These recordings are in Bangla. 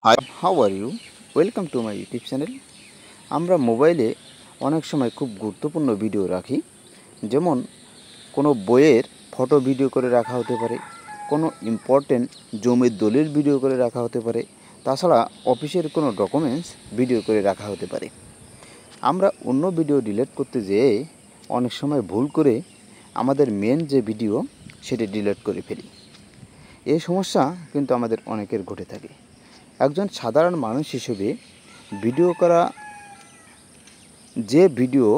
Hi, how are you? Welcome to my YouTube channel. আমরা মোবাইলে অনেক সময় খুব গুরুত্বপূর্ণ ভিডিও রাখি, যেমন কোনো বইয়ের ফটো ভিডিও করে রাখা হতে পারে, কোনো ইম্পর্টেন্ট জমির দলিল ভিডিও করে রাখা হতে পারে, তাছাড়া অফিসের কোনো ডকুমেন্টস ভিডিও করে রাখা হতে পারে। আমরা অন্য ভিডিও ডিলিট করতে যেয়ে অনেক সময় ভুল করে আমাদের মেন যে ভিডিও সেটি ডিলিট করে ফেলি। এই সমস্যা কিন্তু আমাদের অনেকের ঘটে থাকে। একজন সাধারণ মানুষ হিসেবে ভিডিও করা যে ভিডিও,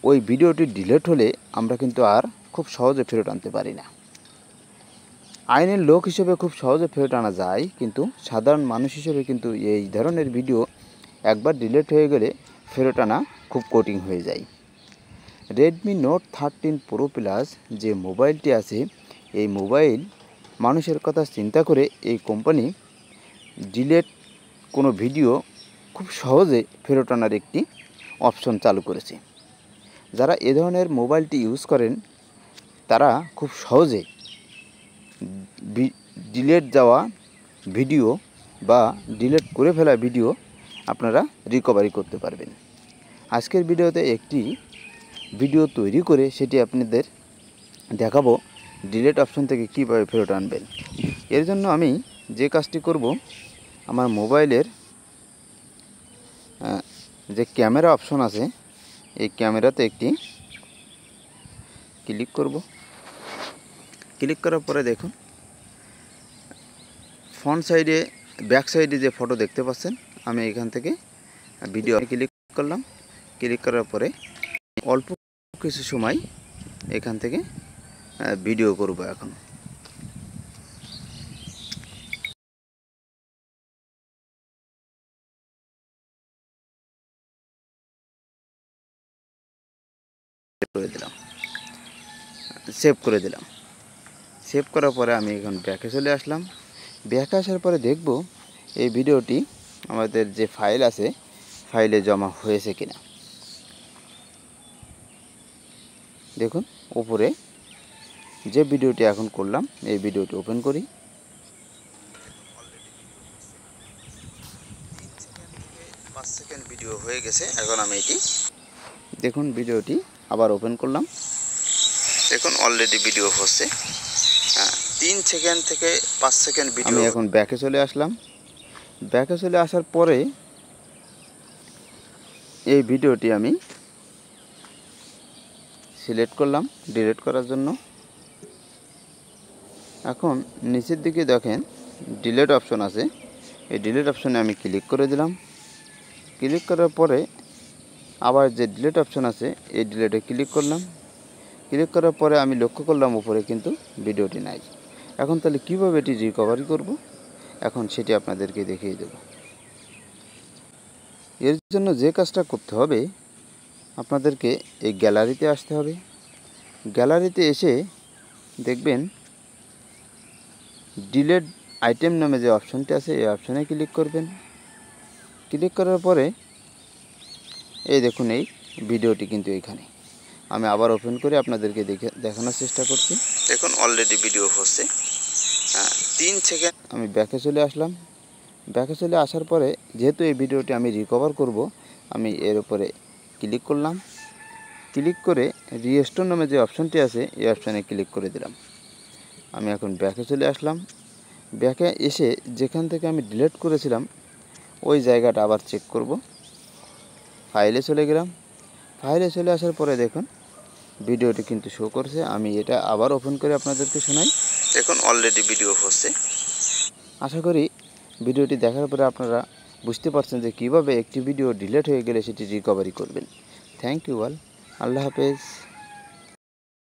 ওই ভিডিওটি ডিলিট হলে আমরা কিন্তু আর খুব সহজে ফেরত আনতে পারি না। আইনের লোক হিসেবে খুব সহজে ফেরত আনা যায়, কিন্তু সাধারণ মানুষ হিসেবে কিন্তু এই ধরনের ভিডিও একবার ডিলিট হয়ে গেলে ফেরত আনা খুব কঠিন হয়ে যায়। রেডমি নোট 13 প্রো প্লাস যে মোবাইলটি আছে, এই মোবাইল মানুষের কথা চিন্তা করে এই কোম্পানি ডিলিট কোনো ভিডিও খুব সহজে ফেরত আনার একটি অপশন চালু করেছে। যারা এ ধরনের মোবাইলটি ইউজ করেন তারা খুব সহজে ডিলিট যাওয়া ভিডিও বা ডিলিট করে ফেলা ভিডিও আপনারা রিকভারি করতে পারবেন। আজকের ভিডিওতে একটি ভিডিও তৈরি করে সেটি আপনাদের দেখাবো ডিলিট অপশন থেকে কীভাবে ফেরত আনবেন। এর জন্য আমি যে কাজটি করব, আমার মোবাইলের যে ক্যামেরা অপশন আছে, এই ক্যামেরাতে একটি ক্লিক করব। ক্লিক করার পরে দেখুন ফ্রন্ট সাইডে ব্যাক সাইডে যে ফটো দেখতে পাচ্ছেন, আমি এখান থেকে ভিডিও ক্লিক করলাম। ক্লিক করার পরে অল্প কিছু সময় এখান থেকে ভিডিও করব। এখন করে দিলাম, সেভ করে দিলাম। সেভ করার পরে আমি এখন ব্যাকে চলে আসলাম। ব্যাকে আসার পরে দেখব এই ভিডিওটি আমাদের যে ফাইল আছে ফাইলে জমা হয়েছে কিনা। দেখুন উপরে যে ভিডিওটি এখন করলাম, এই ভিডিওটি ওপেন করি। 5 সেকেন্ড ভিডিও হয়ে গেছে। এখন আমি এটি দেখুন ভিডিওটি আবার ওপেন করলাম। দেখুন অলরেডি ভিডিও হচ্ছে 3 সেকেন্ড থেকে 5 সেকেন্ড ভিডিও। আমি এখন ব্যাকে চলে আসলাম। ব্যাকে চলে আসার পরে এই ভিডিওটি আমি সিলেক্ট করলাম ডিলিট করার জন্য। এখন নিচের দিকে দেখেন ডিলিট অপশন আছে, এই ডিলিট অপশনে আমি ক্লিক করে দিলাম। ক্লিক করার পরে আবার যে ডিলিট অপশন আছে, এই ডিলিটে ক্লিক করলাম। ক্লিক করার পরে আমি লক্ষ্য করলাম উপরে কিন্তু ভিডিওটি নাই। এখন তাহলে কীভাবে এটি রিকভারি করব, এখন সেটি আপনাদেরকে দেখিয়ে দেব। এর জন্য যে কাজটা করতে হবে, আপনাদেরকে এই গ্যালারিতে আসতে হবে। গ্যালারিতে এসে দেখবেন ডিলিট আইটেম নামে যে অপশনটি আছে, এই অপশানে ক্লিক করবেন। ক্লিক করার পরে এই দেখুন এই ভিডিওটি কিন্তু এখানে। আমি আবার ওপেন করে আপনাদেরকে দেখানোর চেষ্টা করছি। দেখুন অলরেডি ভিডিও হচ্ছে 3 সেকেন্ড। আমি ব্যাকে চলে আসলাম। ব্যাকে চলে আসার পরে যেহেতু এই ভিডিওটি আমি রিকভার করব, আমি এর উপরে ক্লিক করলাম। ক্লিক করে রিস্টোর নামে যে অপশনটি আছে, এই অপশানে ক্লিক করে দিলাম। আমি এখন ব্যাকে চলে আসলাম। ব্যাকে এসে যেখান থেকে আমি ডিলিট করেছিলাম ওই জায়গাটা আবার চেক করব। ফাইলে চলে গেলাম। ফাইলে চলে আসার পরে দেখুন ভিডিওটি কিন্তু শো করছে। আমি এটা আবার ওপেন করে আপনাদেরকে শোনাই। দেখুন অলরেডি ভিডিও হচ্ছে। আশা করি ভিডিওটি দেখার পরে আপনারা বুঝতে পারছেন যে কীভাবে একটি ভিডিও ডিলিট হয়ে গেলে সেটি রিকভারি করবেন। Thank you all. আল্লাহ হাফেজ।